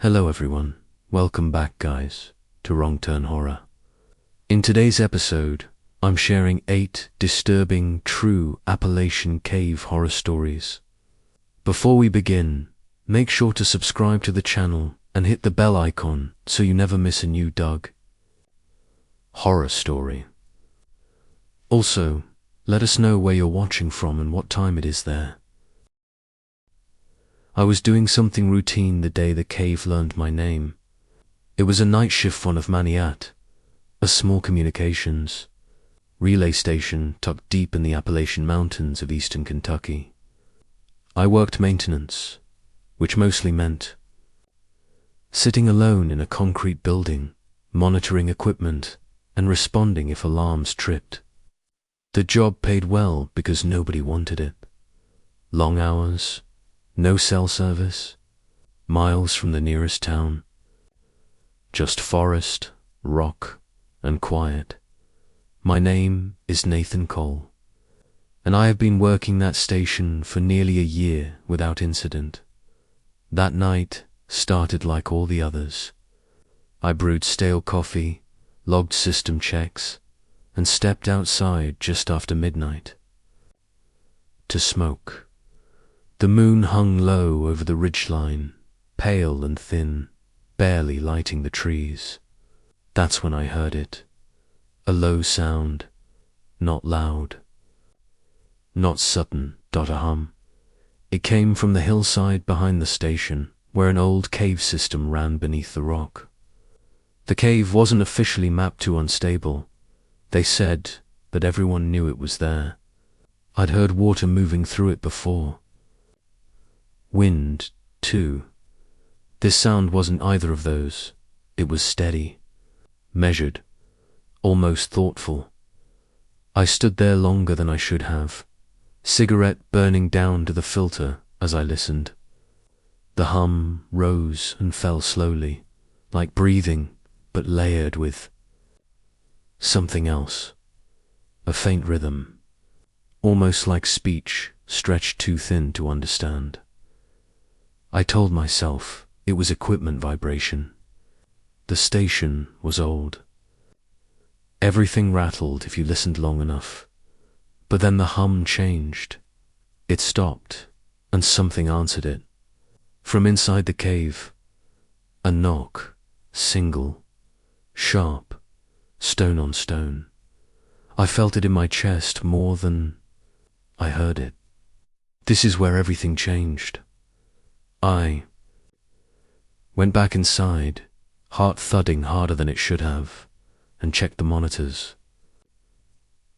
Hello everyone, welcome back guys to Wrong Turn Horror. In today's episode, I'm sharing 8 disturbing true Appalachian cave horror stories. Before we begin, make sure to subscribe to the channel and hit the bell icon so you never miss a new Doug horror story. Also, let us know where you're watching from and what time it is there. I was doing something routine the day the cave learned my name. It was a night shift one of Maniat, a small communications relay station tucked deep in the Appalachian mountains of eastern Kentucky. I worked maintenance, which mostly meant sitting alone in a concrete building, monitoring equipment, and responding if alarms tripped. The job paid well because nobody wanted it. Long hours, no cell service, miles from the nearest town. Just forest, rock, and quiet. My name is Nathan Cole, and I have been working that station for nearly a year without incident. That night started like all the others. I brewed stale coffee, logged system checks, and stepped outside just after midnight to smoke. The moon hung low over the ridgeline, pale and thin, barely lighting the trees. That's when I heard it. A low sound, not loud, not sudden, a hum. It came from the hillside behind the station, where an old cave system ran beneath the rock. The cave wasn't officially mapped to unstable. They said, but everyone knew it was there. I'd heard water moving through it before. Wind, too. This sound wasn't either of those. It was steady, measured, almost thoughtful. I stood there longer than I should have, cigarette burning down to the filter as I listened. The hum rose and fell slowly, like breathing, but layered with something else. A faint rhythm, almost like speech stretched too thin to understand. I told myself it was equipment vibration. The station was old. Everything rattled if you listened long enough. But then the hum changed. It stopped, and something answered it. From inside the cave, a knock, single, sharp, stone on stone. I felt it in my chest more than I heard it. This is where everything changed. I went back inside, heart thudding harder than it should have, and checked the monitors.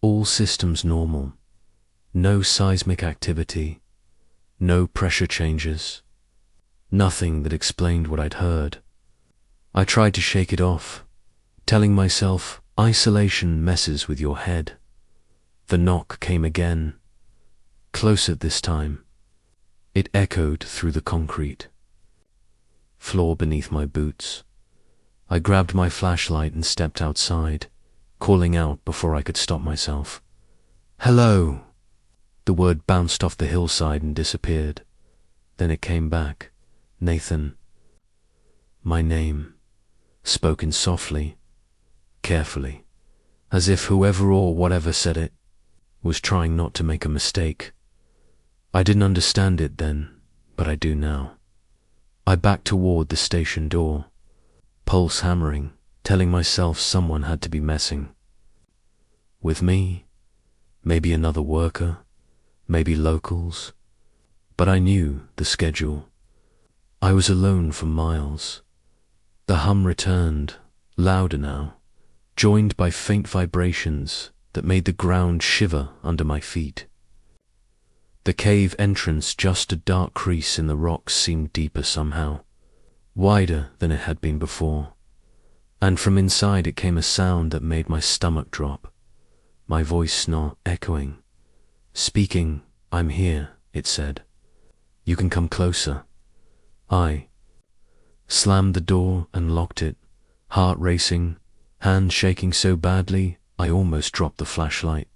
All systems normal. No seismic activity. No pressure changes. Nothing that explained what I'd heard. I tried to shake it off, telling myself isolation messes with your head. The knock came again, closer this time. It echoed through the concrete. Floor beneath my boots. I grabbed my flashlight and stepped outside, calling out before I could stop myself. Hello! The word bounced off the hillside and disappeared. Then it came back. Nathan. My name, spoken softly, carefully, as if whoever or whatever said it was trying not to make a mistake. I didn't understand it then, but I do now. I backed toward the station door, pulse hammering, telling myself someone had to be messing with me, maybe another worker, maybe locals, but I knew the schedule. I was alone for miles. The hum returned, louder now, joined by faint vibrations that made the ground shiver under my feet. The cave entrance, just a dark crease in the rocks, seemed deeper somehow, wider than it had been before, and from inside it came a sound that made my stomach drop, my voice not echoing. Speaking, I'm here, it said. You can come closer. I slammed the door and locked it, heart racing, hand shaking so badly I almost dropped the flashlight.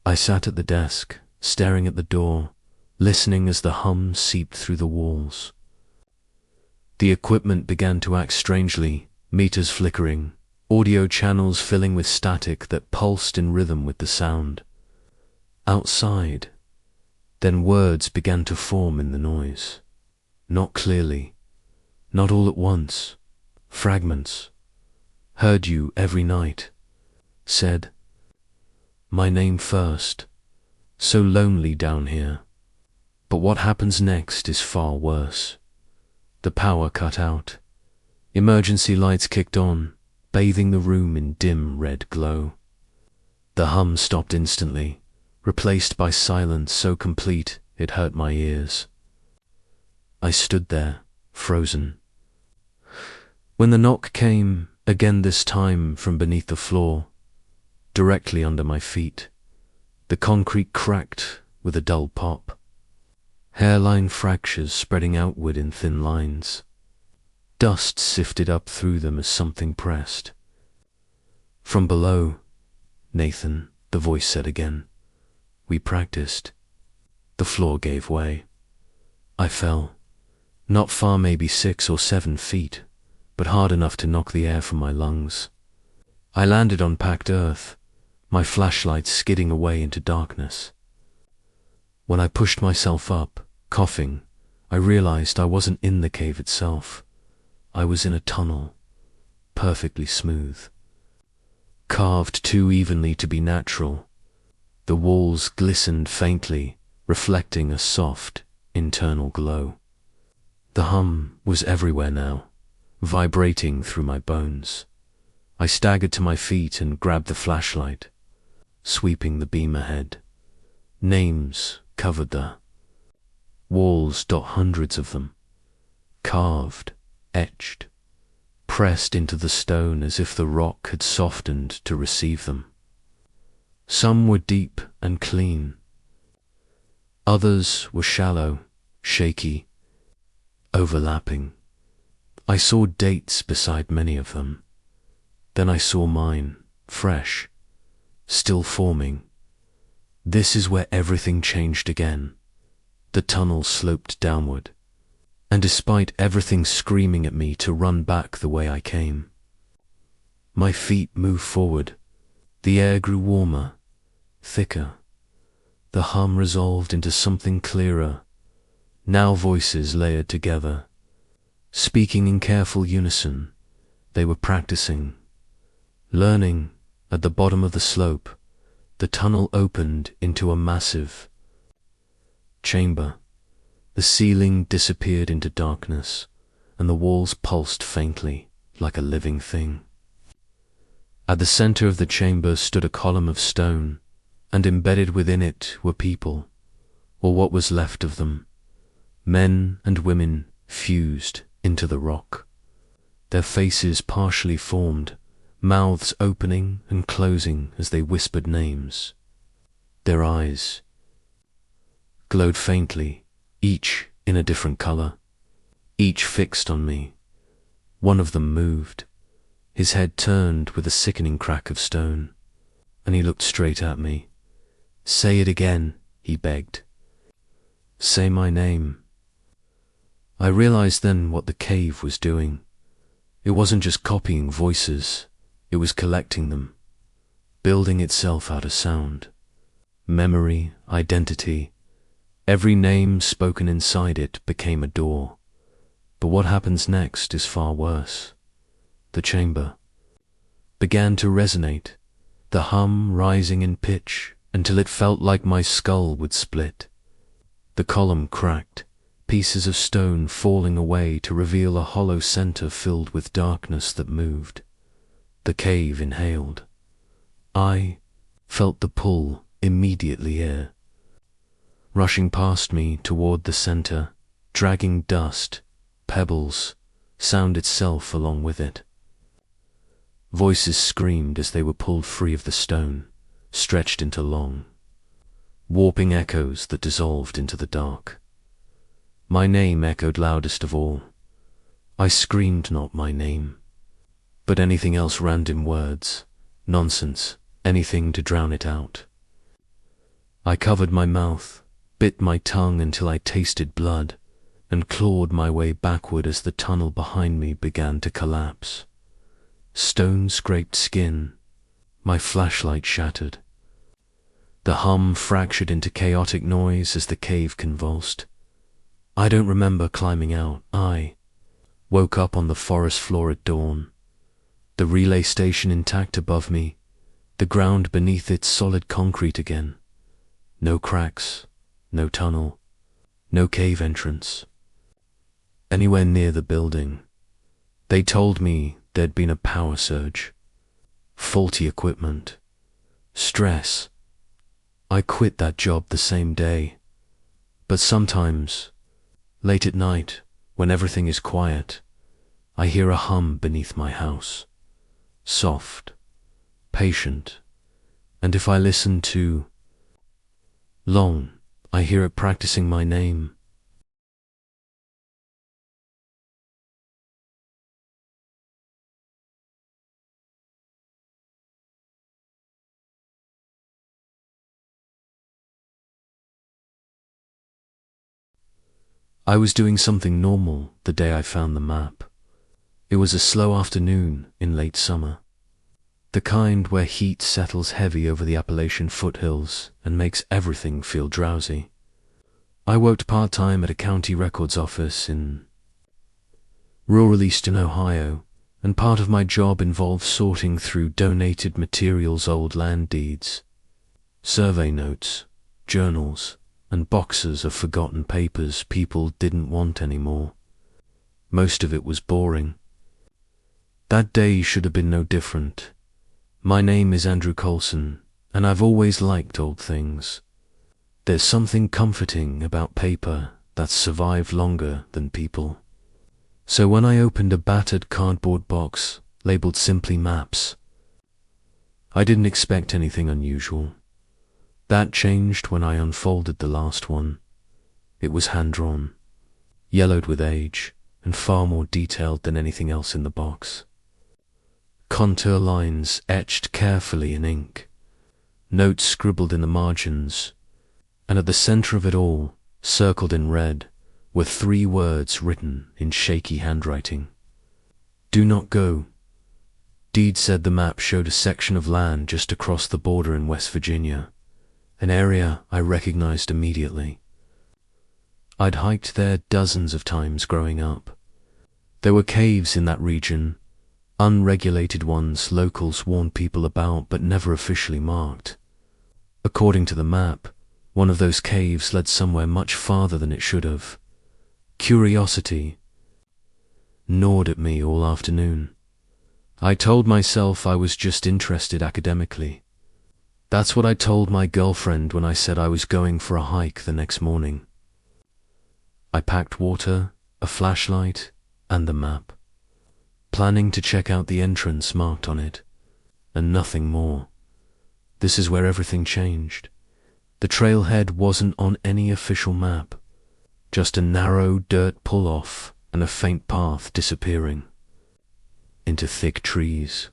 I sat at the desk, staring at the door, listening as the hum seeped through the walls. The equipment began to act strangely, meters flickering, audio channels filling with static that pulsed in rhythm with the sound. Outside, then words began to form in the noise. Not clearly, not all at once, fragments. Heard you every night. Said, my name first. So lonely down here. But what happens next is far worse. The power cut out. Emergency lights kicked on, bathing the room in dim red glow. The hum stopped instantly, replaced by silence so complete it hurt my ears. I stood there, frozen. When the knock came, again this time from beneath the floor, directly under my feet, the concrete cracked with a dull pop. Hairline fractures spreading outward in thin lines. Dust sifted up through them as something pressed. From below, Nathan, the voice said again. We practiced. The floor gave way. I fell. Not far, maybe 6 or 7 feet, but hard enough to knock the air from my lungs. I landed on packed earth, my flashlight skidding away into darkness. When I pushed myself up, coughing, I realized I wasn't in the cave itself. I was in a tunnel, perfectly smooth. Carved too evenly to be natural. The walls glistened faintly, reflecting a soft, internal glow. The hum was everywhere now, vibrating through my bones. I staggered to my feet and grabbed the flashlight, sweeping the beam ahead. Names covered the walls, hundreds of them, carved, etched, pressed into the stone as if the rock had softened to receive them. Some were deep and clean. Others were shallow, shaky, overlapping. I saw dates beside many of them. Then I saw mine, fresh, still forming. This is where everything changed again. The tunnel sloped downward, and despite everything screaming at me to run back the way I came, my feet moved forward. The air grew warmer, thicker. The hum resolved into something clearer. Now voices layered together, speaking in careful unison. They were practicing, learning. At the bottom of the slope, the tunnel opened into a massive chamber. The ceiling disappeared into darkness, and the walls pulsed faintly, like a living thing. At the center of the chamber stood a column of stone, and embedded within it were people, or what was left of them, men and women fused into the rock, their faces partially formed, mouths opening and closing as they whispered names. Their eyes glowed faintly, each in a different color, each fixed on me. One of them moved. His head turned with a sickening crack of stone, and he looked straight at me. Say it again, he begged. Say my name. I realized then what the cave was doing. It wasn't just copying voices, it was collecting them, building itself out of sound. Memory, identity, every name spoken inside it became a door. But what happens next is far worse. The chamber began to resonate, the hum rising in pitch until it felt like my skull would split. The column cracked, pieces of stone falling away to reveal a hollow center filled with darkness that moved. The cave inhaled. I felt the pull immediately here, rushing past me toward the center, dragging dust, pebbles, sound itself along with it. Voices screamed as they were pulled free of the stone, stretched into long, warping echoes that dissolved into the dark. My name echoed loudest of all. I screamed not my name, but anything else random words, nonsense, anything to drown it out. I covered my mouth, bit my tongue until I tasted blood, and clawed my way backward as the tunnel behind me began to collapse. Stone scraped skin, my flashlight shattered. The hum fractured into chaotic noise as the cave convulsed. I don't remember climbing out. I woke up on the forest floor at dawn. The relay station intact above me, the ground beneath it solid concrete again. No cracks, no tunnel, no cave entrance anywhere near the building. They told me there'd been a power surge, faulty equipment, stress. I quit that job the same day. But sometimes, late at night, when everything is quiet, I hear a hum beneath my house. Soft, patient, and if I listen too long, I hear it practicing my name. I was doing something normal the day I found the map. It was a slow afternoon in late summer, the kind where heat settles heavy over the Appalachian foothills and makes everything feel drowsy. I worked part-time at a county records office in rural eastern Ohio, and part of my job involved sorting through donated materials, old land deeds, survey notes, journals, and boxes of forgotten papers people didn't want anymore. Most of it was boring. That day should have been no different. My name is Andrew Colson, and I've always liked old things. There's something comforting about paper that's survived longer than people. So when I opened a battered cardboard box labeled simply maps, I didn't expect anything unusual. That changed when I unfolded the last one. It was hand-drawn, yellowed with age, and far more detailed than anything else in the box. Contour lines etched carefully in ink, notes scribbled in the margins, and at the center of it all, circled in red, were 3 words written in shaky handwriting. Do not go. Deed said the map showed a section of land just across the border in West Virginia, an area I recognized immediately. I'd hiked there dozens of times growing up. There were caves in that region, unregulated ones locals warned people about but never officially marked. According to the map, one of those caves led somewhere much farther than it should have. Curiosity gnawed at me all afternoon. I told myself I was just interested academically. That's what I told my girlfriend when I said I was going for a hike the next morning. I packed water, a flashlight, and the map, planning to check out the entrance marked on it, and nothing more. This is where everything changed. The trailhead wasn't on any official map, just a narrow dirt pull-off and a faint path disappearing into thick trees.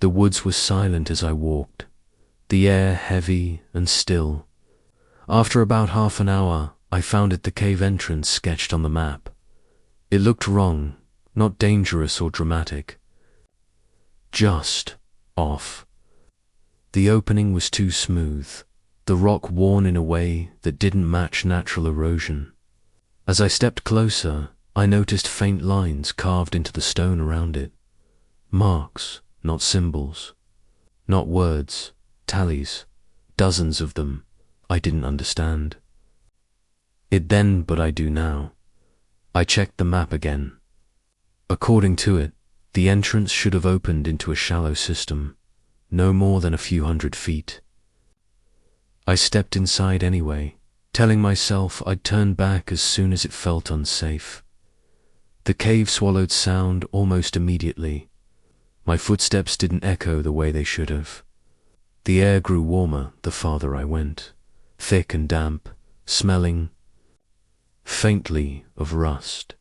The woods were silent as I walked, the air heavy and still. After about half an hour, I found it the cave entrance sketched on the map. It looked wrong, not dangerous or dramatic, just off. The opening was too smooth, the rock worn in a way that didn't match natural erosion. As I stepped closer, I noticed faint lines carved into the stone around it. Marks, not symbols, not words, tallies, dozens of them. I didn't understand it then, but I do now. I checked the map again. According to it, the entrance should have opened into a shallow system, no more than a few hundred feet. I stepped inside anyway, telling myself I'd turn back as soon as it felt unsafe. The cave swallowed sound almost immediately. My footsteps didn't echo the way they should have. The air grew warmer the farther I went, thick and damp, smelling faintly of rust.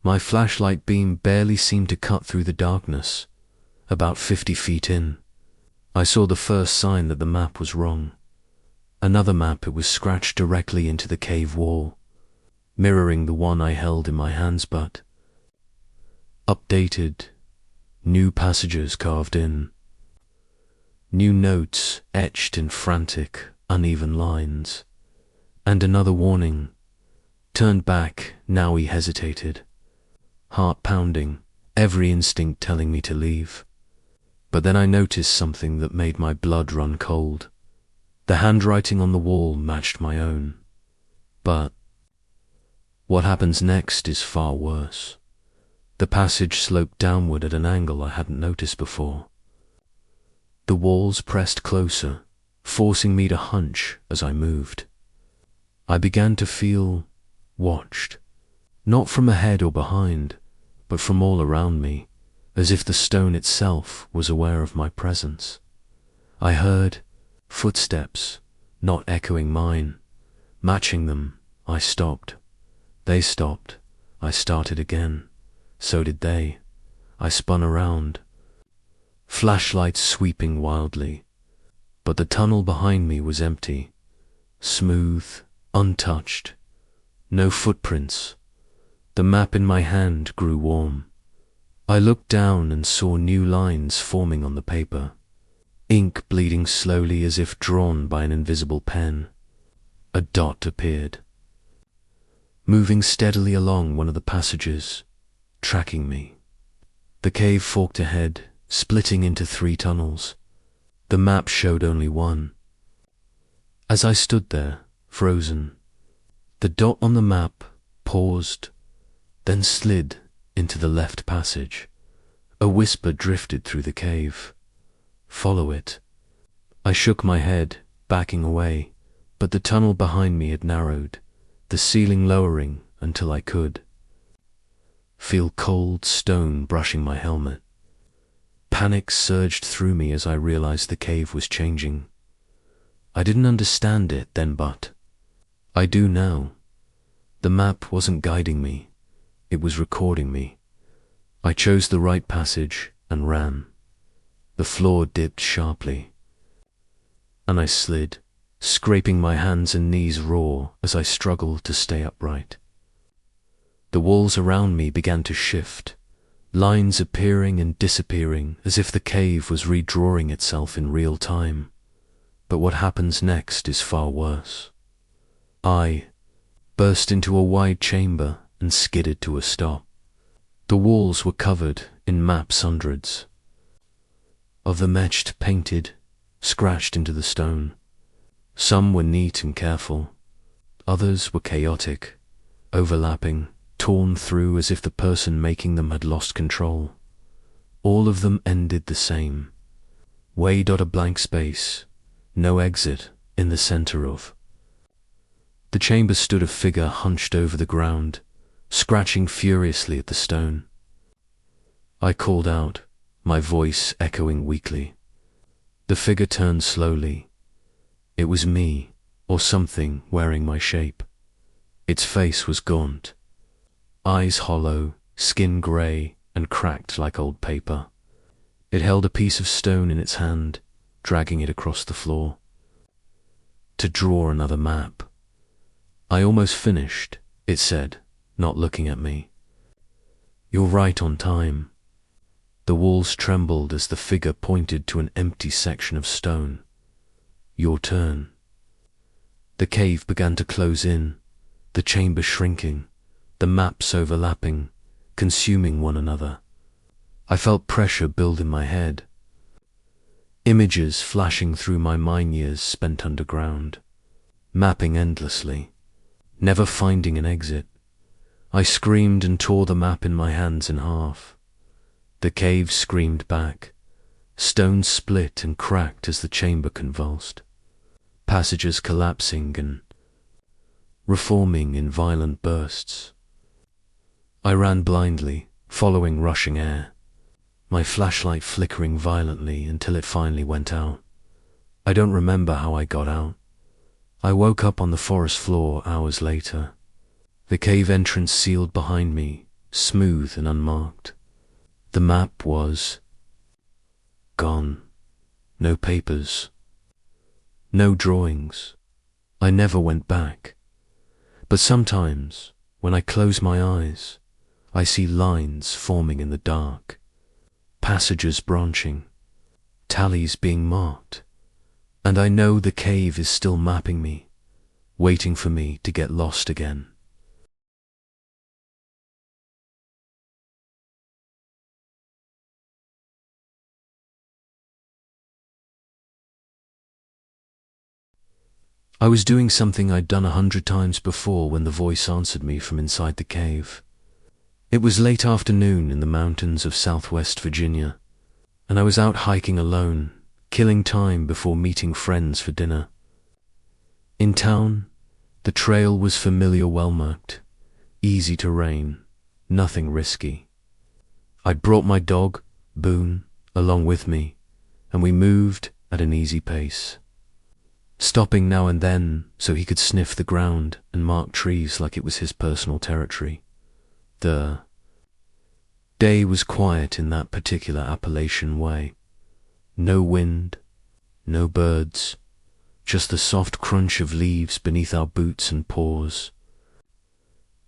My flashlight beam barely seemed to cut through the darkness. About 50 feet in, I saw the first sign that the map was wrong. Another map, it was scratched directly into the cave wall. mirroring the one I held in my hands, but updated, new passages carved in, new notes etched in frantic, uneven lines, and another warning. Turned back, now he hesitated, heart pounding, every instinct telling me to leave. But then I noticed something that made my blood run cold. The handwriting on the wall matched my own. But what happens next is far worse. The passage sloped downward at an angle I hadn't noticed before. The walls pressed closer, forcing me to hunch as I moved. I began to feel watched, not from ahead or behind, but from all around me, as if the stone itself was aware of my presence. I heard footsteps, not echoing mine, matching them. I stopped. They stopped. I started again. So did they. I spun around, flashlights sweeping wildly, but the tunnel behind me was empty, smooth, untouched, no footprints. The map in my hand grew warm. I looked down and saw new lines forming on the paper, ink bleeding slowly as if drawn by an invisible pen. A dot appeared, moving steadily along one of the passages, tracking me. The cave forked ahead, splitting into 3 tunnels. The map showed only one. As I stood there, frozen, the dot on the map paused, then slid into the left passage. A whisper drifted through the cave. Follow it. I shook my head, backing away, but the tunnel behind me had narrowed, the ceiling lowering until I could feel cold stone brushing my helmet. Panic surged through me as I realized the cave was changing. I didn't understand it then, but I do now. The map wasn't guiding me, it was recording me. I chose the right passage and ran. The floor dipped sharply, and I slid, scraping my hands and knees raw as I struggled to stay upright. The walls around me began to shift, lines appearing and disappearing as if the cave was redrawing itself in real time. But what happens next is far worse. I burst into a wide chamber and skidded to a stop. The walls were covered in maps, hundreds of them etched, painted, scratched into the stone. Some were neat and careful, others were chaotic, overlapping, torn through as if the person making them had lost control. All of them ended the same. A blank space, no exit, in the center of the chamber stood a figure hunched over the ground, scratching furiously at the stone. I called out, my voice echoing weakly. The figure turned slowly. It was me, or something wearing my shape. Its face was gaunt, eyes hollow, skin grey and cracked like old paper. It held a piece of stone in its hand, dragging it across the floor. To draw another map. I almost finished, it said, not looking at me. You're right on time. The walls trembled as the figure pointed to an empty section of stone. Your turn. The cave began to close in, the chamber shrinking, the maps overlapping, consuming one another. I felt pressure build in my head. Images flashing through my mine years spent underground, mapping endlessly, never finding an exit. I screamed and tore the map in my hands in half. The cave screamed back. Stone split and cracked as the chamber convulsed, passages collapsing and reforming in violent bursts. I ran blindly, following rushing air, my flashlight flickering violently until it finally went out. I don't remember how I got out. I woke up on the forest floor hours later. The cave entrance sealed behind me, smooth and unmarked. The map was gone. No papers. No drawings. I never went back. But sometimes, When I close my eyes, I see lines forming in the dark, passages branching, tallies being marked, and I know the cave is still mapping me, waiting for me to get lost again. I was doing something I'd done 100 times before when the voice answered me from inside the cave. It was late afternoon in the mountains of southwest Virginia, and I was out hiking alone, killing time before meeting friends for dinner. In town, the trail was familiar, well-marked, easy terrain, nothing risky. I'd brought my dog, Boone, along with me, and we moved at an easy pace, stopping now and then so he could sniff the ground and mark trees like it was his personal territory. The day was quiet in that particular Appalachian way. No wind, no birds, just the soft crunch of leaves beneath our boots and paws.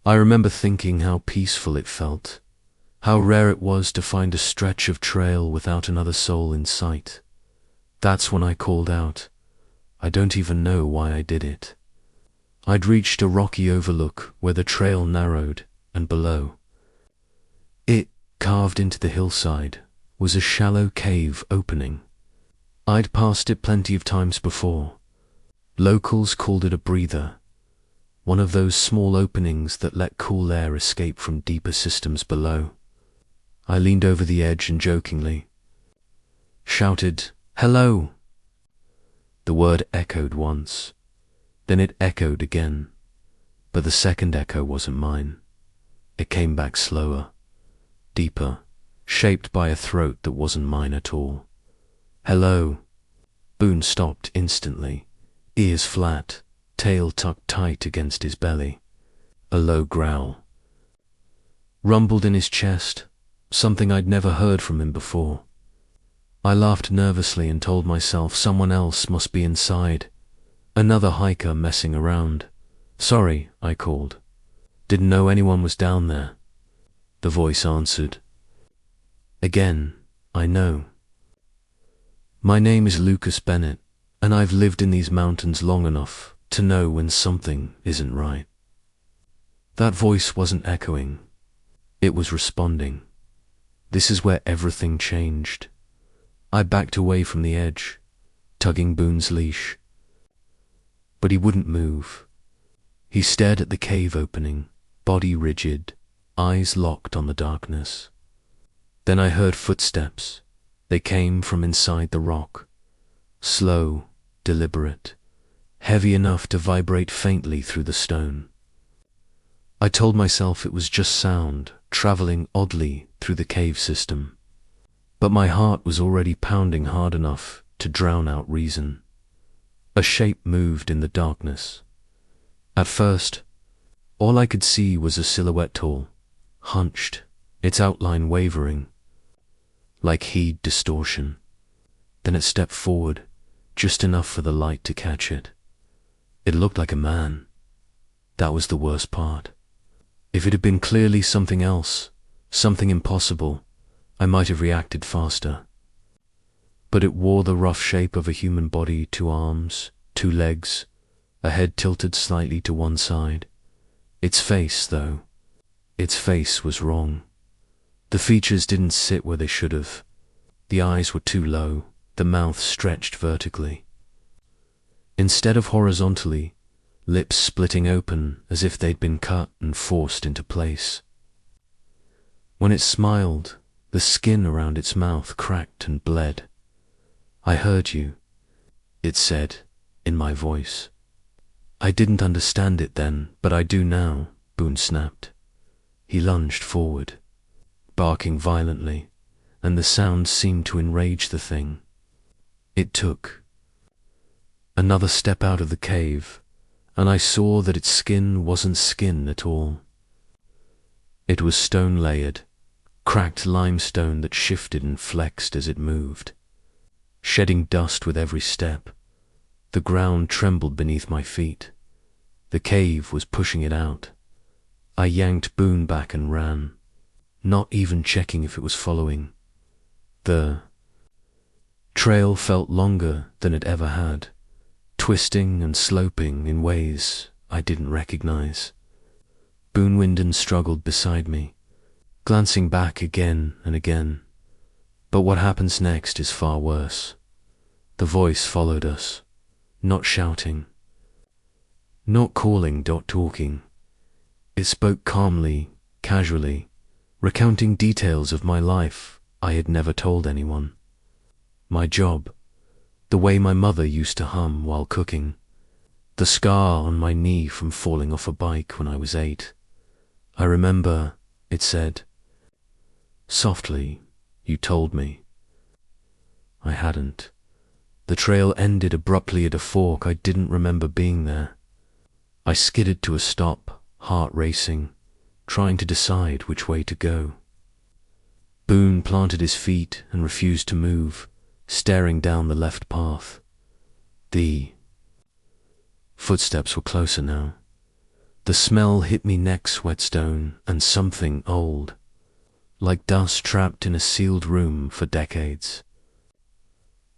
I remember thinking how peaceful it felt, how rare it was to find a stretch of trail without another soul in sight. That's when I called out. I don't even know why I did it. I'd reached a rocky overlook where the trail narrowed, and below it, carved into the hillside, was a shallow cave opening. I'd passed it plenty of times before. Locals called it a breather, one of those small openings that let cool air escape from deeper systems below. I leaned over the edge and jokingly shouted, "Hello!" The word echoed once, then it echoed again, but the second echo wasn't mine. It came back slower, deeper, shaped by a throat that wasn't mine at all. "Hello." Boone stopped instantly, ears flat, tail tucked tight against his belly. A low growl rumbled in his chest, something I'd never heard from him before. I laughed nervously and told myself someone else must be inside, another hiker messing around. "Sorry," I called. "Didn't know anyone was down there." The voice answered. "Again, I know. My name is Lucas Bennett, and I've lived in these mountains long enough to know when something isn't right." That voice wasn't echoing. It was responding. This is where everything changed. I backed away from the edge, tugging Boone's leash. But he wouldn't move. He stared at the cave opening, body rigid, eyes locked on the darkness. Then I heard footsteps. They came from inside the rock, slow, deliberate, heavy enough to vibrate faintly through the stone. I told myself it was just sound, traveling oddly through the cave system. But my heart was already pounding hard enough to drown out reason. A shape moved in the darkness. At first, all I could see was a silhouette tall, hunched, its outline wavering, like heat distortion. Then it stepped forward, just enough for the light to catch it. It looked like a man. That was the worst part. If it had been clearly something else, something impossible, I might have reacted faster. But it wore the rough shape of a human body, 2 arms, 2 legs, a head tilted slightly to one side. Its face, though, its face was wrong. The features didn't sit where they should have. The eyes were too low, the mouth stretched vertically. Instead of horizontally, lips splitting open as if they'd been cut and forced into place. When it smiled, the skin around its mouth cracked and bled. "I heard you," it said, in my voice. "I didn't understand it then, but I do now," Boone snapped. He lunged forward, barking violently, and the sound seemed to enrage the thing. It took another step out of the cave, and I saw that its skin wasn't skin at all. It was stone-layered, cracked limestone that shifted and flexed as it moved, shedding dust with every step. The ground trembled beneath my feet. The cave was pushing it out. I yanked Boone back and ran, not even checking if it was following. The trail felt longer than it ever had, twisting and sloping in ways I didn't recognize. Boone Winden struggled beside me, glancing back again and again. But what happens next is far worse. The voice followed us, not shouting, not calling, not talking. It spoke calmly, casually, recounting details of my life I had never told anyone. My job, the way my mother used to hum while cooking, the scar on my knee from falling off a bike when I was 8. I remember, it said, "Softly, you told me." I hadn't. The trail ended abruptly at a fork. I didn't remember being there. I skidded to a stop, heart racing, trying to decide which way to go. Boone planted his feet and refused to move, staring down the left path. The footsteps were closer now. The smell hit me next whetstone, and something old, like dust trapped in a sealed room for decades.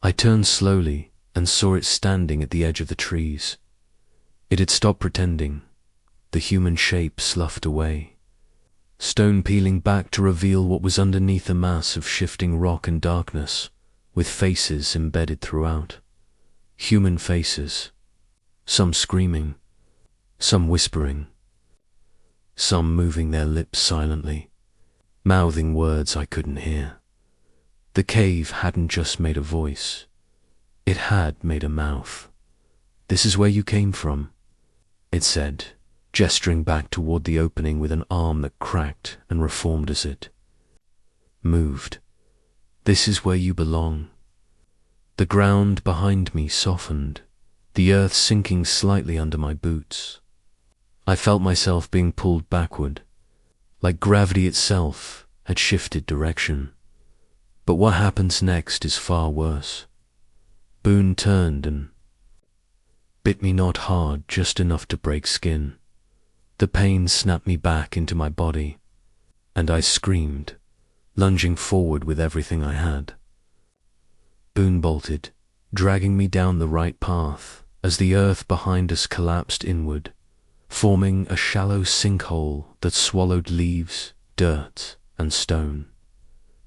I turned slowly and saw it standing at the edge of the trees. It had stopped pretending. The human shape sloughed away, stone peeling back to reveal what was underneath a mass of shifting rock and darkness, with faces embedded throughout. Human faces, some screaming, some whispering, some moving their lips silently, mouthing words I couldn't hear. The cave hadn't just made a voice, it had made a mouth. "This is where you came from," it said, gesturing back toward the opening with an arm that cracked and reformed as it moved. "This is where you belong." The ground behind me softened, the earth sinking slightly under my boots. I felt myself being pulled backward, like gravity itself had shifted direction. But what happens next is far worse. Boone turned and bit me, not hard, just enough to break skin. The pain snapped me back into my body, and I screamed, lunging forward with everything I had. Boone bolted, dragging me down the right path as the earth behind us collapsed inward, forming a shallow sinkhole that swallowed leaves, dirt, and stone.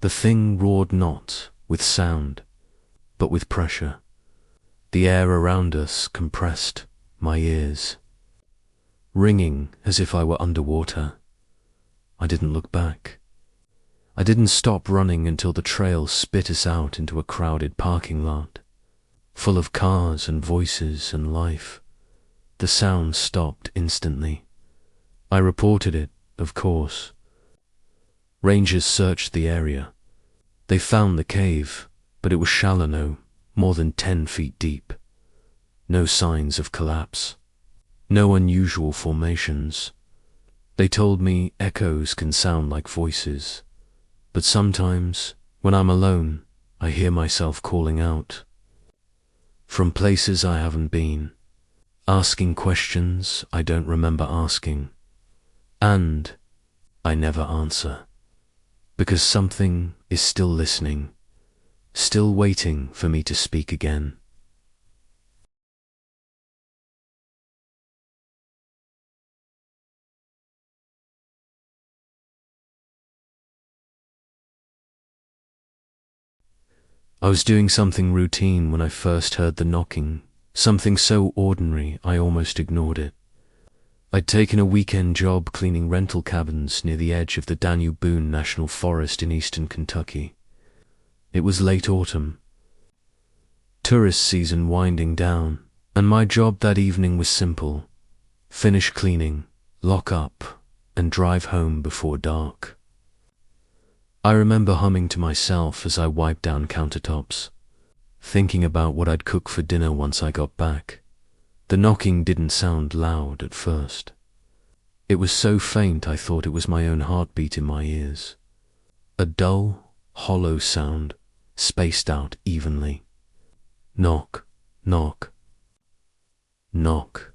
The thing roared not with sound, but with pressure. The air around us compressed my ears, ringing as if I were underwater. I didn't look back. I didn't stop running until the trail spit us out into a crowded parking lot, full of cars and voices and life. The sound stopped instantly. I reported it, of course. Rangers searched the area. They found the cave, but it was shallow, no more than 10 feet deep. No signs of collapse. No unusual formations. They told me echoes can sound like voices, but sometimes, when I'm alone, I hear myself calling out. From places I haven't been, asking questions I don't remember asking, and I never answer, because something is still listening, still waiting for me to speak again. I was doing something routine when I first heard the knocking, something so ordinary I almost ignored it. I'd taken a weekend job cleaning rental cabins near the edge of the Danube-Boone National Forest in eastern Kentucky. It was late autumn, tourist season winding down, and my job that evening was simple: finish cleaning, lock up, and drive home before dark. I remember humming to myself as I wiped down countertops, thinking about what I'd cook for dinner once I got back. The knocking didn't sound loud at first. It was so faint I thought it was my own heartbeat in my ears. A dull, hollow sound, spaced out evenly. Knock, knock, knock.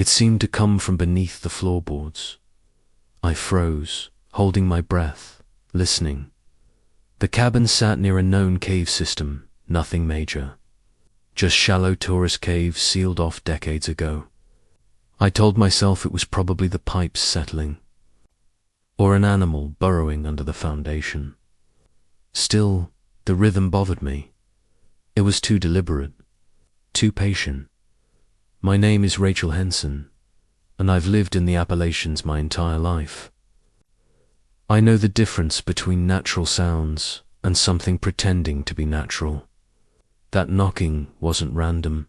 It seemed to come from beneath the floorboards, I froze, holding my breath, listening. The cabin sat near a known cave system, nothing major. Just shallow tourist caves sealed off decades ago. I told myself it was probably the pipes settling, or an animal burrowing under the foundation. Still, the rhythm bothered me. It was too deliberate, too patient. My name is Rachel Henson, and I've lived in the Appalachians my entire life. I know the difference between natural sounds and something pretending to be natural. That knocking wasn't random.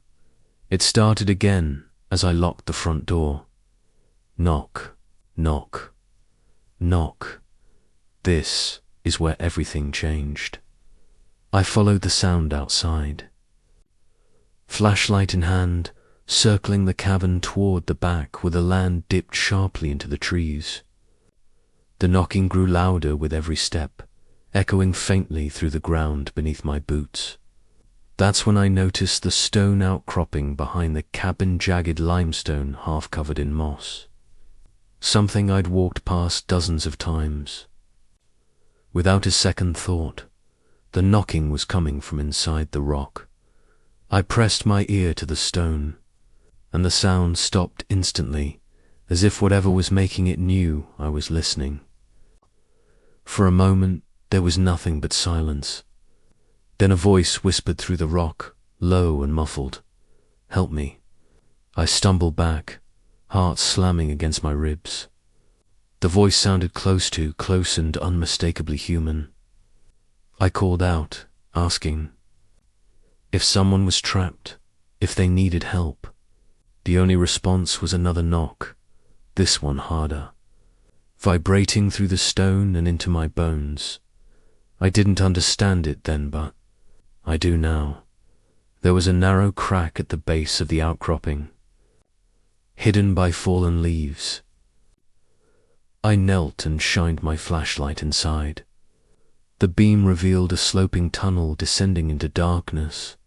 It started again as I locked the front door. Knock, knock, knock. This is where everything changed. I followed the sound outside. Flashlight in hand, circling the cabin toward the back where the land dipped sharply into the trees. The knocking grew louder with every step, echoing faintly through the ground beneath my boots. That's when I noticed the stone outcropping behind the cabin, jagged limestone half covered in moss. Something I'd walked past dozens of times. Without a second thought, the knocking was coming from inside the rock. I pressed my ear to the stone, and the sound stopped instantly, as if whatever was making it knew I was listening. For a moment, there was nothing but silence. Then a voice whispered through the rock, low and muffled. "Help me." I stumbled back, heart slamming against my ribs. The voice sounded close and unmistakably human. I called out, asking if someone was trapped, if they needed help. The only response was another knock, this one harder, vibrating through the stone and into my bones. I didn't understand it then, but I do now. There was a narrow crack at the base of the outcropping, hidden by fallen leaves. I knelt and shined my flashlight inside. The beam revealed a sloping tunnel descending into darkness,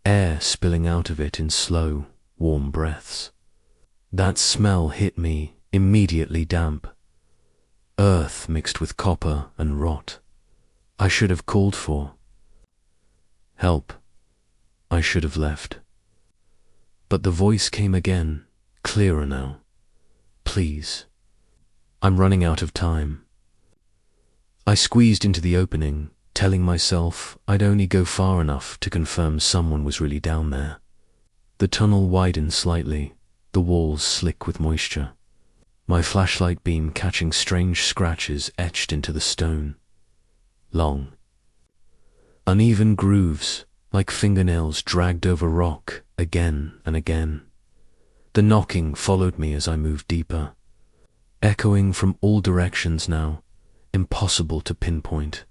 air spilling out of it in slow, warm breaths. That smell hit me, immediately damp. Earth mixed with copper and rot. I should have called for help. I should have left. But the voice came again, clearer now. "Please. I'm running out of time." I squeezed into the opening, telling myself I'd only go far enough to confirm someone was really down there. The tunnel widened slightly, the walls slick with moisture, my flashlight beam catching strange scratches etched into the stone. Long, uneven grooves, like fingernails dragged over rock, again and again. The knocking followed me as I moved deeper, echoing from all directions now, impossible to pinpoint.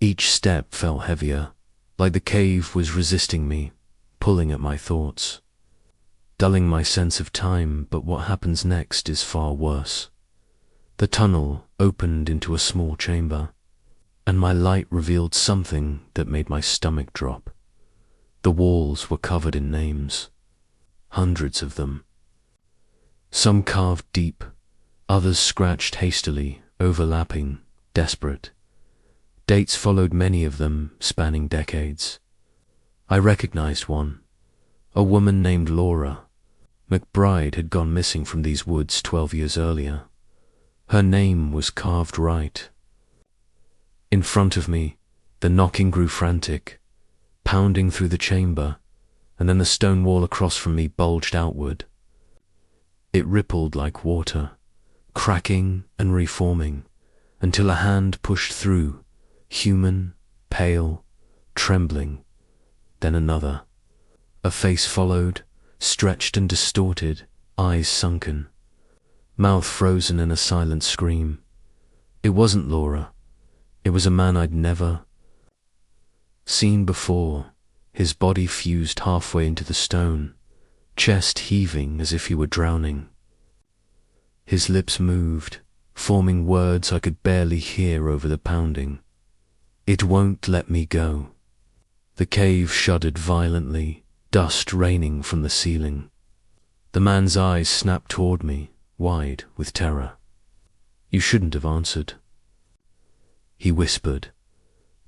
Each step felt heavier, like the cave was resisting me, pulling at my thoughts, dulling my sense of time. But what happens next is far worse. The tunnel opened into a small chamber, and my light revealed something that made my stomach drop. The walls were covered in names, hundreds of them. Some carved deep, others scratched hastily, overlapping, desperate. Dates followed many of them, spanning decades. I recognized one, a woman named Laura. McBride had gone missing from these woods 12 years earlier. Her name was carved right. In front of me, the knocking grew frantic, pounding through the chamber, and then the stone wall across from me bulged outward. It rippled like water, cracking and reforming, until a hand pushed through, human, pale, trembling. Then another. A face followed, stretched and distorted, eyes sunken, mouth frozen in a silent scream. It wasn't Laura. It was a man I'd never seen before, his body fused halfway into the stone, chest heaving as if he were drowning. His lips moved, forming words I could barely hear over the pounding. "It won't let me go." The cave shuddered violently, dust raining from the ceiling. The man's eyes snapped toward me, wide with terror. You shouldn't have answered. He whispered.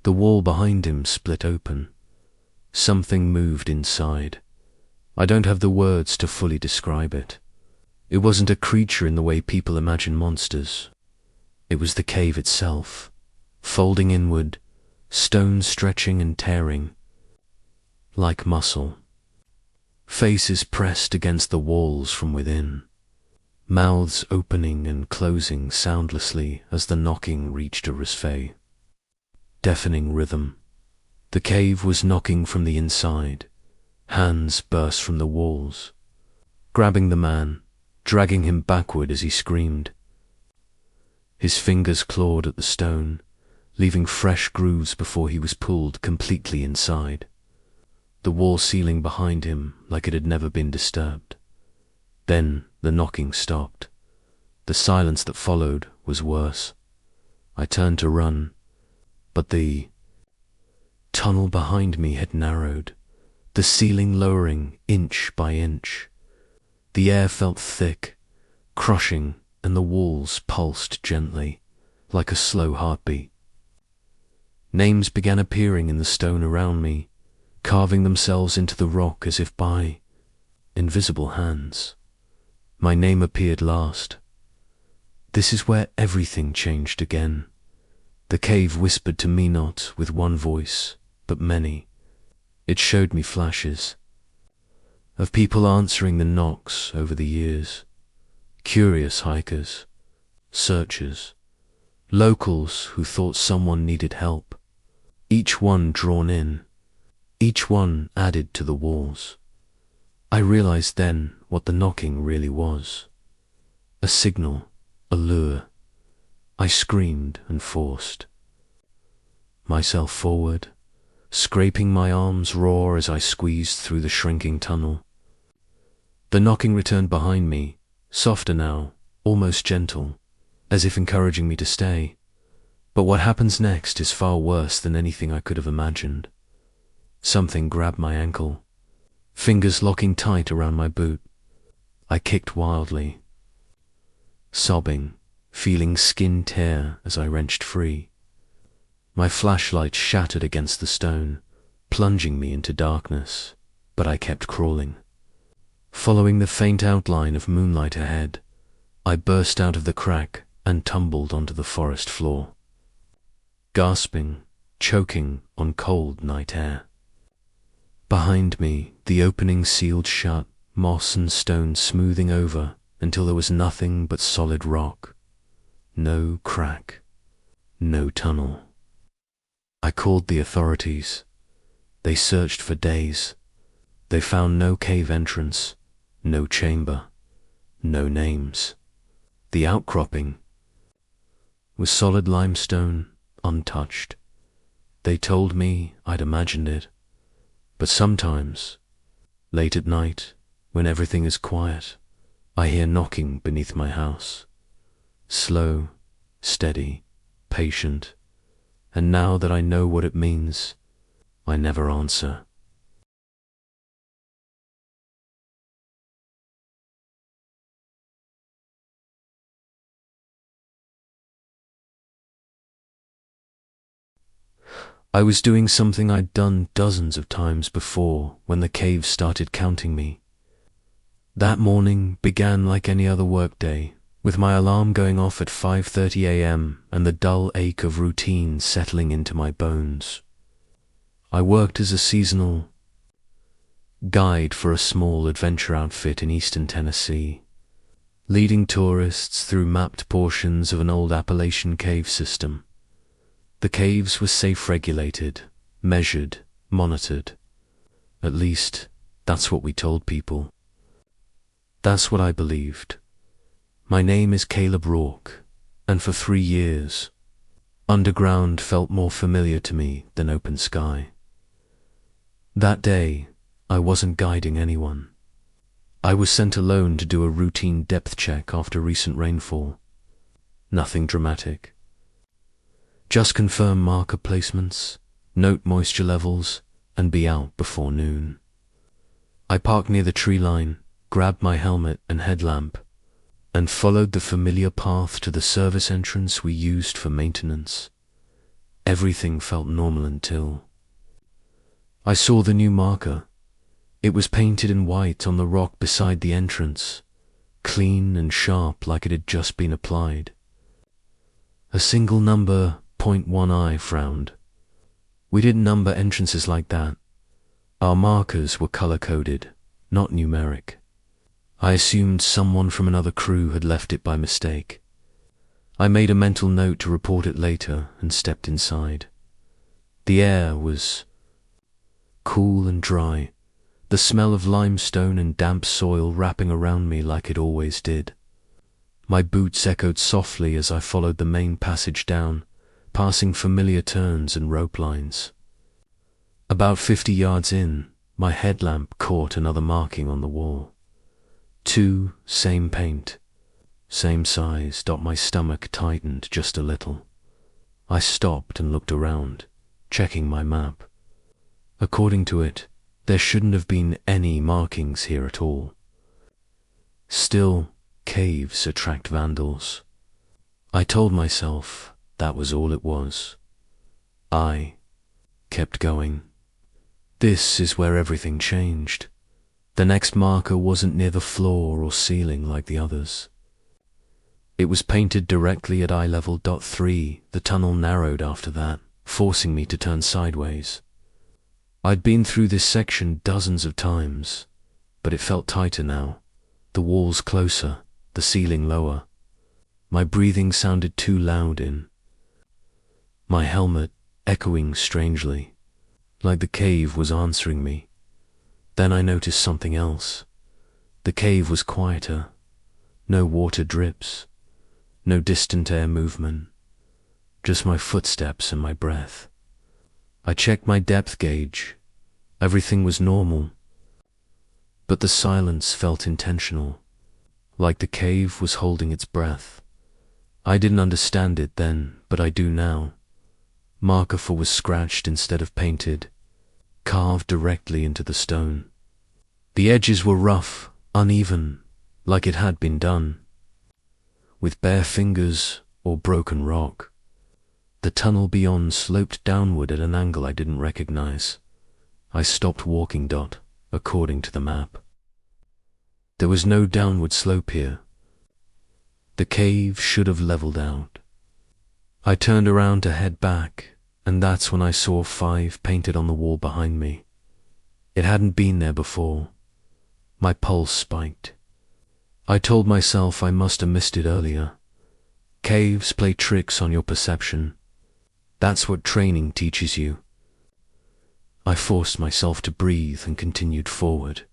The wall behind him split open. Something moved inside. I don't have the words to fully describe it. It wasn't a creature in the way people imagine monsters. It was the cave itself, folding inward, stones stretching and tearing, like muscle. Faces pressed against the walls from within, mouths opening and closing soundlessly as the knocking reached a reveille. Deafening rhythm. The cave was knocking from the inside. Hands burst from the walls, grabbing the man, dragging him backward as he screamed. His fingers clawed at the stone, leaving fresh grooves before he was pulled completely inside. The wall ceiling behind him like it had never been disturbed. Then the knocking stopped. The silence that followed was worse. I turned to run, but the tunnel behind me had narrowed, the ceiling lowering inch by inch. The air felt thick, crushing, and the walls pulsed gently, like a slow heartbeat. Names began appearing in the stone around me, carving themselves into the rock as if by invisible hands. My name appeared last. This is where everything changed again. The cave whispered to me not with one voice, but many. It showed me flashes of people answering the knocks over the years. Curious hikers, searchers, locals who thought someone needed help. Each one drawn in, each one added to the walls. I realized then what the knocking really was. A signal, a lure. I screamed and forced myself forward, scraping my arms raw as I squeezed through the shrinking tunnel. The knocking returned behind me, softer now, almost gentle, as if encouraging me to stay. But what happens next is far worse than anything I could have imagined. Something grabbed my ankle, fingers locking tight around my boot. I kicked wildly, sobbing, feeling skin tear as I wrenched free. My flashlight shattered against the stone, plunging me into darkness, but I kept crawling. Following the faint outline of moonlight ahead, I burst out of the crack and tumbled onto the forest floor, gasping, choking on cold night air. Behind me, the opening sealed shut, moss and stone smoothing over until there was nothing but solid rock. No crack, no tunnel. I called the authorities. They searched for days. They found no cave entrance, no chamber, no names. The outcropping was solid limestone, untouched. They told me I'd imagined it, but sometimes, late at night, when everything is quiet, I hear knocking beneath my house. Slow, steady, patient, and now that I know what it means, I never answer. I was doing something I'd done dozens of times before when the cave started counting me. That morning began like any other workday, with my alarm going off at 5:30 a.m. and the dull ache of routine settling into my bones. I worked as a seasonal guide for a small adventure outfit in eastern Tennessee, leading tourists through mapped portions of an old Appalachian cave system. The caves were safe-regulated, measured, monitored. At least, that's what we told people. That's what I believed. My name is Caleb Rourke, and for 3 years, underground felt more familiar to me than open sky. That day, I wasn't guiding anyone. I was sent alone to do a routine depth check after recent rainfall. Nothing dramatic. Just confirm marker placements, note moisture levels, and be out before noon. I parked near the tree line, grabbed my helmet and headlamp, and followed the familiar path to the service entrance we used for maintenance. Everything felt normal until I saw the new marker. It was painted in white on the rock beside the entrance, clean and sharp like it had just been applied. A single number, 0.1 I frowned. We didn't number entrances like that. Our markers were color-coded, not numeric. I assumed someone from another crew had left it by mistake. I made a mental note to report it later and stepped inside. The air was cool and dry, the smell of limestone and damp soil wrapping around me like it always did. My boots echoed softly as I followed the main passage down, passing familiar turns and rope lines. About 50 yards in, my headlamp caught another marking on the wall. 2, same paint, same size. My stomach tightened just a little. I stopped and looked around, checking my map. According to it, there shouldn't have been any markings here at all. Still, caves attract vandals. I told myself that was all it was. I kept going. This is where everything changed. The next marker wasn't near the floor or ceiling like the others. It was painted directly at eye level. 3. The tunnel narrowed after that, forcing me to turn sideways. I'd been through this section dozens of times, but it felt tighter now. The walls closer, the ceiling lower. My breathing sounded too loud in my helmet, echoing strangely, like the cave was answering me. Then I noticed something else. The cave was quieter. No water drips, no distant air movement, just my footsteps and my breath. I checked my depth gauge. Everything was normal, but the silence felt intentional, like the cave was holding its breath. I didn't understand it then, but I do now. Marker 4 was scratched instead of painted, carved directly into the stone. The edges were rough, uneven, like it had been done with bare fingers or broken rock. The tunnel beyond sloped downward at an angle I didn't recognize. I stopped walking. According to the map, there was no downward slope here. The cave should have leveled out. I turned around to head back, and that's when I saw 5 painted on the wall behind me. It hadn't been there before. My pulse spiked. I told myself I must have missed it earlier. Caves play tricks on your perception. That's what training teaches you. I forced myself to breathe and continued forward,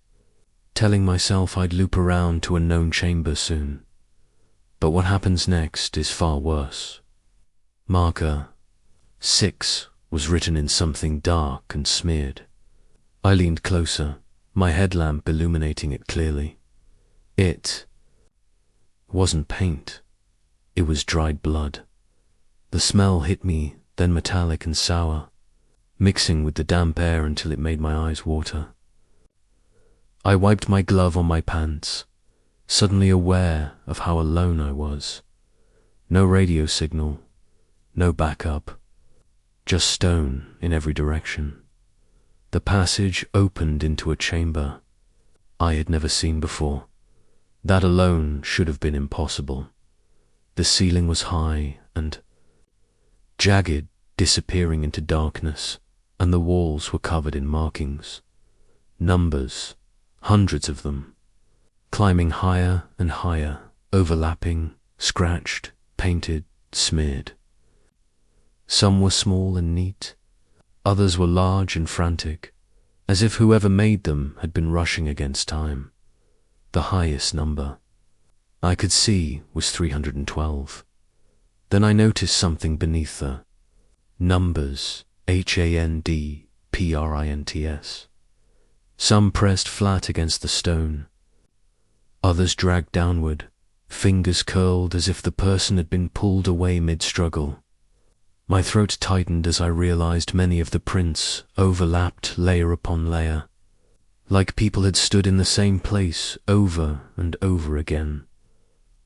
telling myself I'd loop around to a known chamber soon. But what happens next is far worse. Marker 6 was written in something dark and smeared. I leaned closer, my headlamp illuminating it clearly. It wasn't paint. It was dried blood. The smell hit me, then metallic and sour, mixing with the damp air until it made my eyes water. I wiped my glove on my pants, suddenly aware of how alone I was. No radio signal, no backup, just stone in every direction. The passage opened into a chamber I had never seen before. That alone should have been impossible. The ceiling was high and jagged, disappearing into darkness, and the walls were covered in markings. Numbers, hundreds of them, climbing higher and higher, overlapping, scratched, painted, smeared. Some were small and neat, others were large and frantic, as if whoever made them had been rushing against time. The highest number I could see was 312. Then I noticed something beneath the numbers, HANDPRINTS. Some pressed flat against the stone, others dragged downward, fingers curled as if the person had been pulled away mid-struggle. My throat tightened as I realized many of the prints overlapped layer upon layer, like people had stood in the same place over and over again.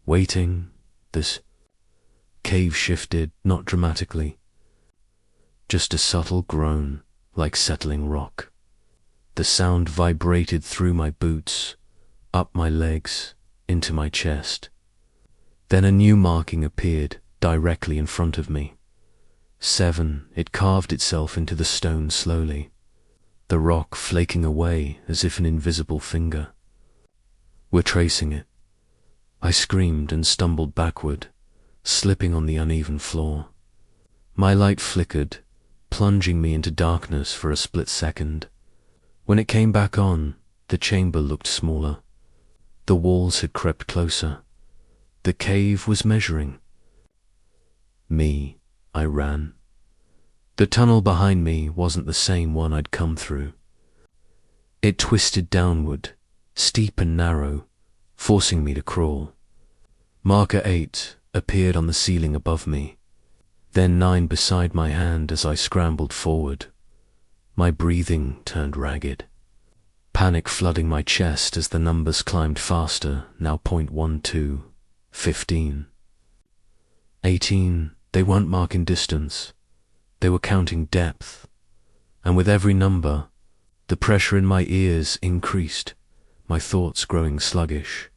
Waiting, this cave shifted, not dramatically, just a subtle groan, like settling rock. The sound vibrated through my boots, up my legs, into my chest. Then a new marking appeared directly in front of me. 7, it carved itself into the stone slowly, the rock flaking away as if an invisible finger. We're tracing it. I screamed and stumbled backward, slipping on the uneven floor. My light flickered, plunging me into darkness for a split second. When it came back on, the chamber looked smaller. The walls had crept closer. The cave was measuring me. I ran. The tunnel behind me wasn't the same one I'd come through. It twisted downward, steep and narrow, forcing me to crawl. Marker 8 appeared on the ceiling above me, then 9 beside my hand as I scrambled forward. My breathing turned ragged, panic flooding my chest as the numbers climbed faster, now 0.12, 15. 18, they weren't marking distance, they were counting depth, and with every number, the pressure in my ears increased, my thoughts growing sluggish,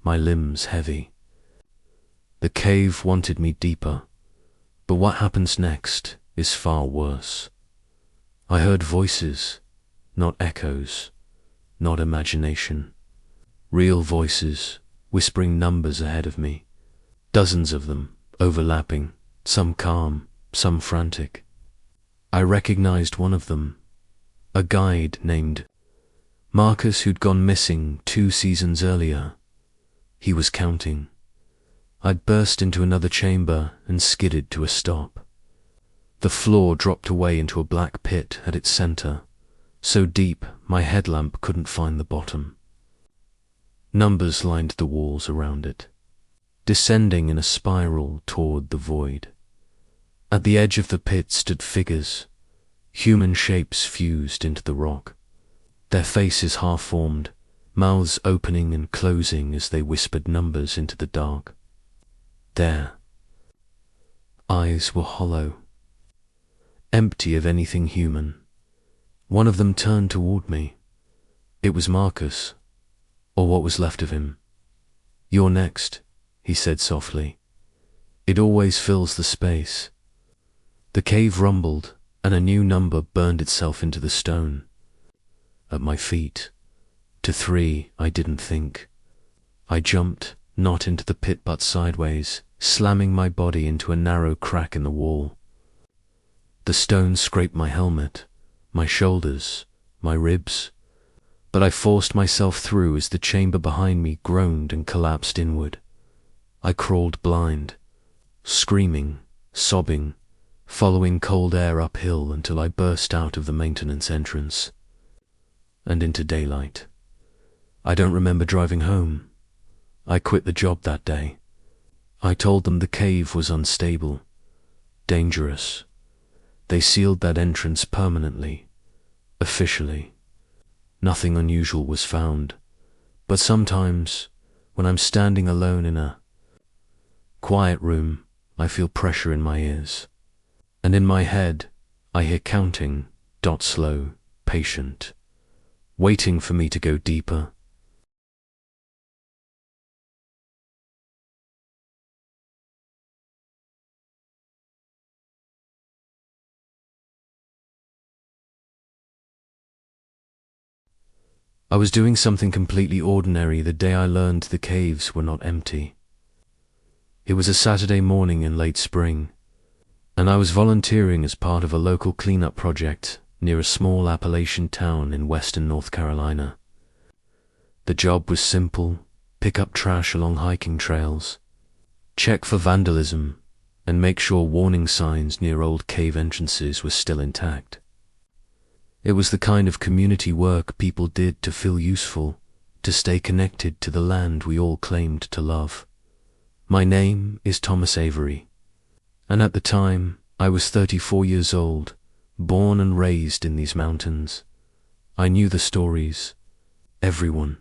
my limbs heavy. The cave wanted me deeper, but what happens next is far worse. I heard voices, not echoes, not imagination. Real voices, whispering numbers ahead of me, dozens of them, overlapping, some calm, some frantic. I recognized one of them, a guide named Marcus who'd gone missing 2 seasons earlier. He was counting. I'd burst into another chamber and skidded to a stop. The floor dropped away into a black pit at its center, so deep my headlamp couldn't find the bottom. Numbers lined the walls around it, descending in a spiral toward the void. At the edge of the pit stood figures, human shapes fused into the rock, their faces half-formed, mouths opening and closing as they whispered numbers into the dark. Their eyes were hollow, empty of anything human. One of them turned toward me. It was Marcus, or what was left of him. "You're next," he said softly. "It always fills the space." The cave rumbled, and a new number burned itself into the stone. At my feet, to 3, I didn't think. I jumped, not into the pit but sideways, slamming my body into a narrow crack in the wall. The stone scraped my helmet, my shoulders, my ribs, but I forced myself through as the chamber behind me groaned and collapsed inward. I crawled blind, screaming, sobbing, following cold air uphill until I burst out of the maintenance entrance and into daylight. I don't remember driving home. I quit the job that day. I told them the cave was unstable, dangerous. They sealed that entrance permanently, officially. Nothing unusual was found, but sometimes, when I'm standing alone in a quiet room, I feel pressure in my ears. And in my head, I hear counting, slow, patient, waiting for me to go deeper. I was doing something completely ordinary the day I learned the caves were not empty. It was a Saturday morning in late spring, and I was volunteering as part of a local cleanup project near a small Appalachian town in western North Carolina. The job was simple: pick up trash along hiking trails, check for vandalism, and make sure warning signs near old cave entrances were still intact. It was the kind of community work people did to feel useful, to stay connected to the land we all claimed to love. My name is Thomas Avery, and at the time I was 34 years old, born and raised in these mountains. I knew the stories. Everyone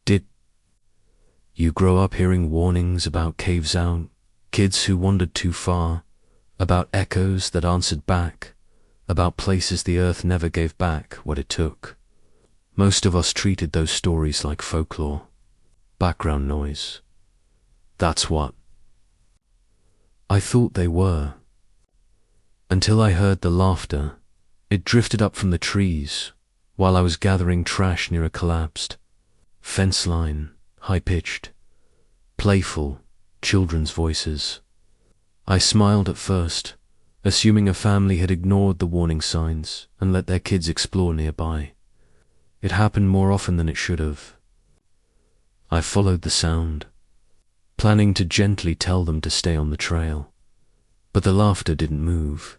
did. You grow up hearing warnings about caves out, kids who wandered too far, about echoes that answered back, about places the earth never gave back what it took. Most of us treated those stories like folklore, background noise. That's what I thought they were. Until I heard the laughter. It drifted up from the trees while I was gathering trash near a collapsed fence line, high-pitched, playful, children's voices. I smiled at first, assuming a family had ignored the warning signs and let their kids explore nearby. It happened more often than it should have. I followed the sound, planning to gently tell them to stay on the trail. But the laughter didn't move.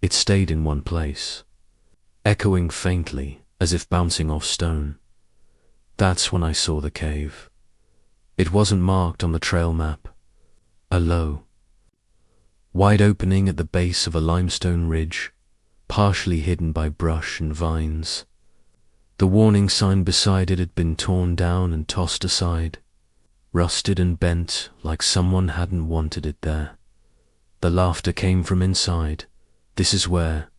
It stayed in one place, echoing faintly as if bouncing off stone. That's when I saw the cave. It wasn't marked on the trail map. A low, wide opening at the base of a limestone ridge, partially hidden by brush and vines. The warning sign beside it had been torn down and tossed aside, rusted and bent like someone hadn't wanted it there. The laughter came from inside. This is where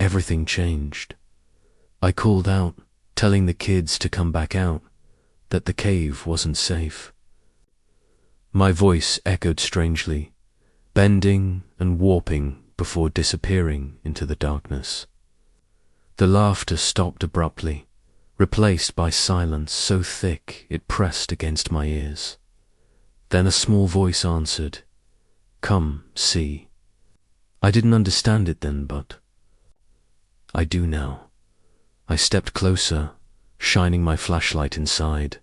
everything changed. I called out, telling the kids to come back out, that the cave wasn't safe. My voice echoed strangely, bending and warping before disappearing into the darkness. The laughter stopped abruptly, replaced by silence so thick it pressed against my ears. Then a small voice answered, "Come, see." I didn't understand it then, but I do now. I stepped closer, shining my flashlight inside.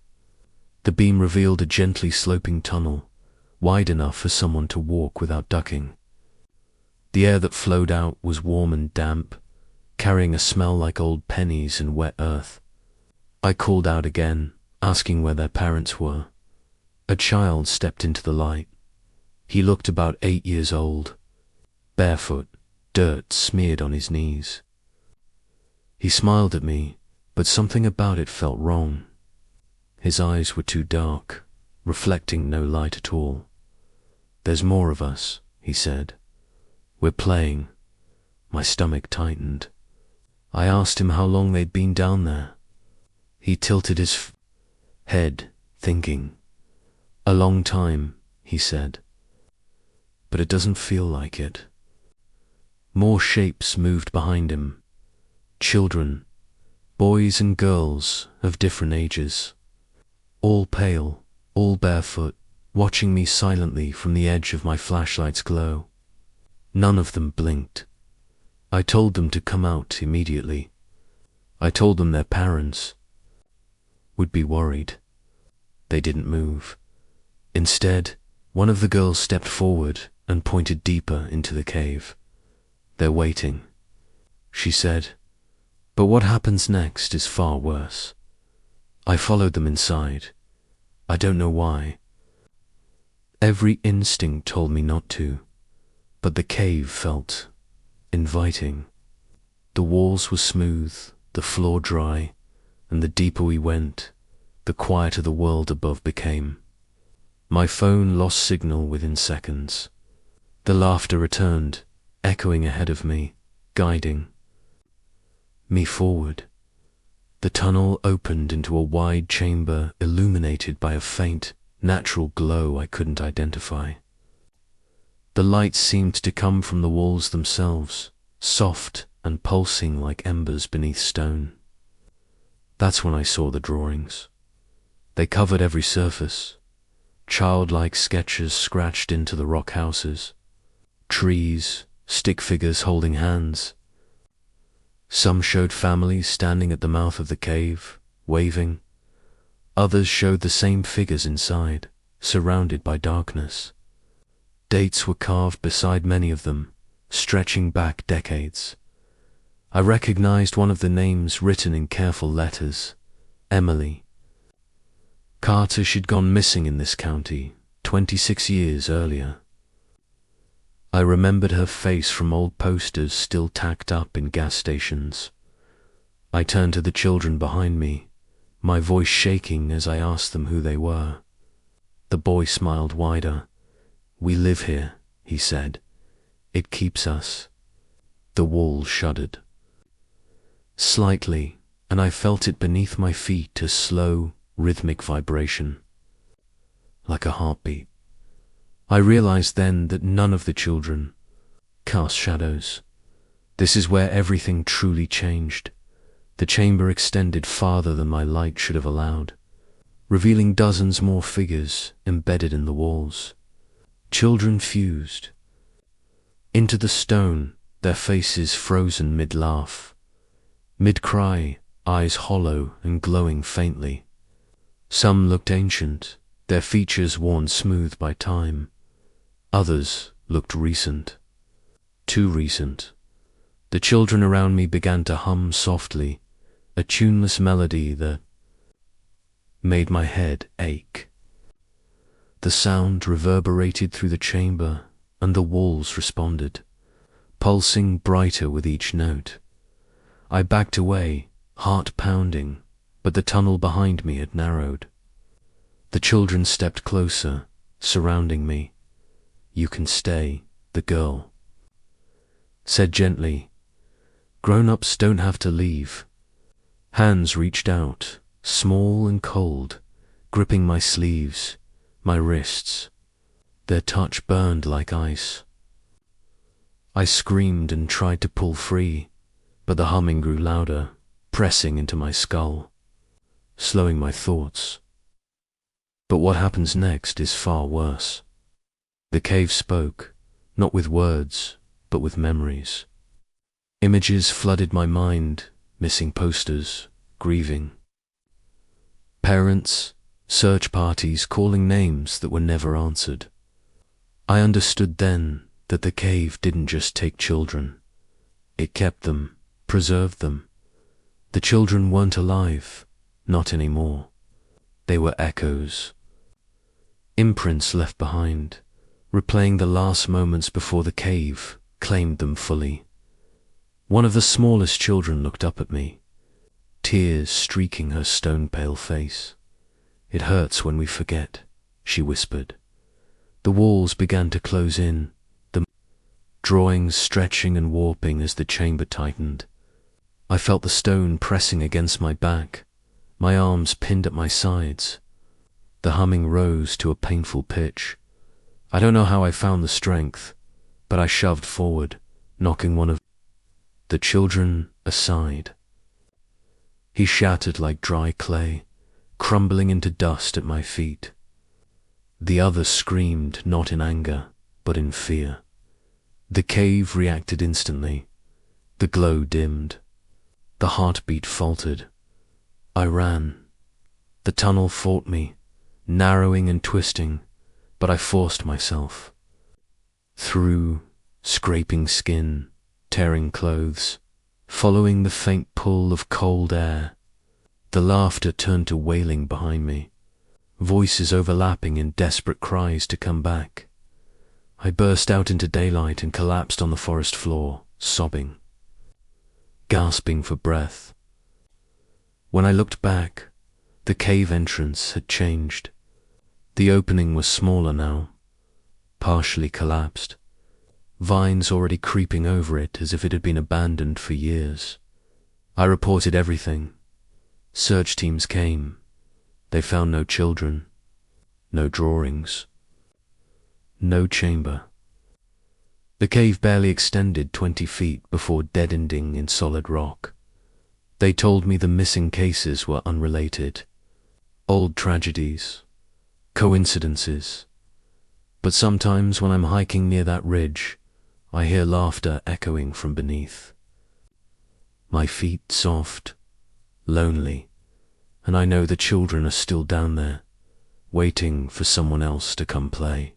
The beam revealed a gently sloping tunnel, wide enough for someone to walk without ducking. The air that flowed out was warm and damp, carrying a smell like old pennies and wet earth. I called out again, asking where their parents were. A child stepped into the light. He looked about 8 years old, barefoot, dirt smeared on his knees. He smiled at me, but something about it felt wrong. His eyes were too dark, reflecting no light at all. "There's more of us," he said. "We're playing." My stomach tightened. I asked him how long they'd been down there. He tilted his head, thinking. "A long time," he said. "But it doesn't feel like it." More shapes moved behind him. Children, boys and girls of different ages. All pale, all barefoot, watching me silently from the edge of my flashlight's glow. None of them blinked. I told them to come out immediately. I told them their parents would be worried. They didn't move. Instead, one of the girls stepped forward and pointed deeper into the cave. "They're waiting," she said. "But what happens next is far worse." I followed them inside. I don't know why. Every instinct told me not to, but the cave felt inviting. The walls were smooth, the floor dry, and the deeper we went, the quieter the world above became. My phone lost signal within seconds. The laughter returned, echoing ahead of me, guiding me forward. The tunnel opened into a wide chamber illuminated by a faint, natural glow I couldn't identify. The light seemed to come from the walls themselves, soft and pulsing like embers beneath stone. That's when I saw the drawings. They covered every surface. Childlike sketches scratched into the rock houses. Trees, stick figures holding hands. Some showed families standing at the mouth of the cave, waving. Others showed the same figures inside, surrounded by darkness. Dates were carved beside many of them, stretching back decades. I recognized one of the names written in careful letters, Emily. Carter, she'd gone missing in this county 26 years earlier. I remembered her face from old posters still tacked up in gas stations. I turned to the children behind me, my voice shaking as I asked them who they were. The boy smiled wider. "We live here," he said. "It keeps us." The wall shuddered slightly, and I felt it beneath my feet, a slow, rhythmic vibration, like a heartbeat. I realized then that none of the children cast shadows. This is where everything truly changed. The chamber extended farther than my light should have allowed, revealing dozens more figures embedded in the walls. Children fused into the stone, their faces frozen mid-laugh, mid-cry, eyes hollow and glowing faintly. Some looked ancient, their features worn smooth by time. Others looked recent, too recent. The children around me began to hum softly, a tuneless melody that made my head ache. The sound reverberated through the chamber, and the walls responded, pulsing brighter with each note. I backed away, heart pounding, but the tunnel behind me had narrowed. The children stepped closer, surrounding me. "You can stay," the girl said gently. "Grown-ups don't have to leave." Hands reached out, small and cold, gripping my sleeves, my wrists. Their touch burned like ice. I screamed and tried to pull free, but the humming grew louder, pressing into my skull, slowing my thoughts. But what happens next is far worse. The cave spoke, not with words, but with memories. Images flooded my mind, missing posters, grieving parents, search parties calling names that were never answered. I understood then that the cave didn't just take children. It kept them, preserved them. The children weren't alive, not anymore. They were echoes, imprints left behind, replaying the last moments before the cave claimed them fully. One of the smallest children looked up at me, tears streaking her stone-pale face. "It hurts when we forget," she whispered. The walls began to close in, the drawings stretching and warping as the chamber tightened. I felt the stone pressing against my back, my arms pinned at my sides. The humming rose to a painful pitch. I don't know how I found the strength, but I shoved forward, knocking one of the children aside. He shattered like dry clay, crumbling into dust at my feet. The other screamed not in anger, but in fear. The cave reacted instantly. The glow dimmed. The heartbeat faltered. I ran. The tunnel fought me, narrowing and twisting, but I forced myself. Through, scraping skin, tearing clothes, following the faint pull of cold air. The laughter turned to wailing behind me, voices overlapping in desperate cries to come back. I burst out into daylight and collapsed on the forest floor, sobbing, gasping for breath. When I looked back, the cave entrance had changed. The opening was smaller now, partially collapsed, vines already creeping over it as if it had been abandoned for years. I reported everything. Search teams came. They found no children, no drawings, no chamber. The cave barely extended 20 feet before dead-ending in solid rock. They told me the missing cases were unrelated, old tragedies, coincidences. But sometimes when I'm hiking near that ridge, I hear laughter echoing from beneath. My feet soft, lonely, and I know the children are still down there, waiting for someone else to come play.